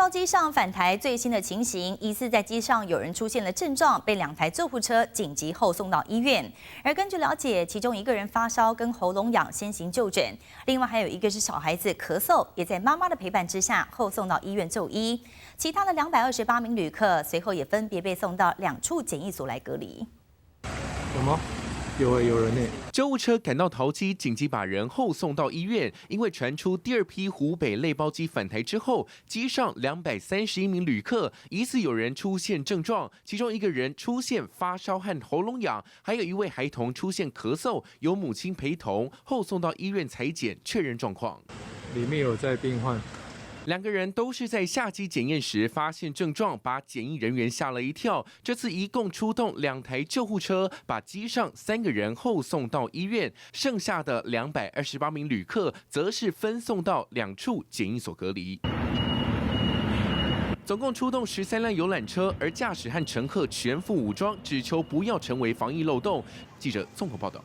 包机上返台最新的情形，疑似在机上有人出现了症状，被2台救护车紧急后送到医院。而根据了解，其中1个人发烧跟喉咙痒，先行就诊；另外还有1个是小孩子咳嗽，也在妈妈的陪伴之下后送到医院就医。其他的228名旅客随后也分别被送到2处检疫所来隔离。有吗？有人呢。救护车赶到桃机，紧急把人后送到医院。因为传出第2批湖北类包机返台之后，机上231名旅客疑似有人出现症状，其中1个人出现发烧和喉咙痒，还有1位孩童出现咳嗽，由母亲陪同，后送到医院采检确认状况。里面有在病患。2个人都是在下机检验时发现症状，把检疫人员吓了一跳。这次一共出动2台救护车，把机上3个人后送到医院，剩下的228名旅客则是分送到2处检疫所隔离。总共出动13辆游览车，而驾驶和乘客全副武装，只求不要成为防疫漏洞。记者综合报道。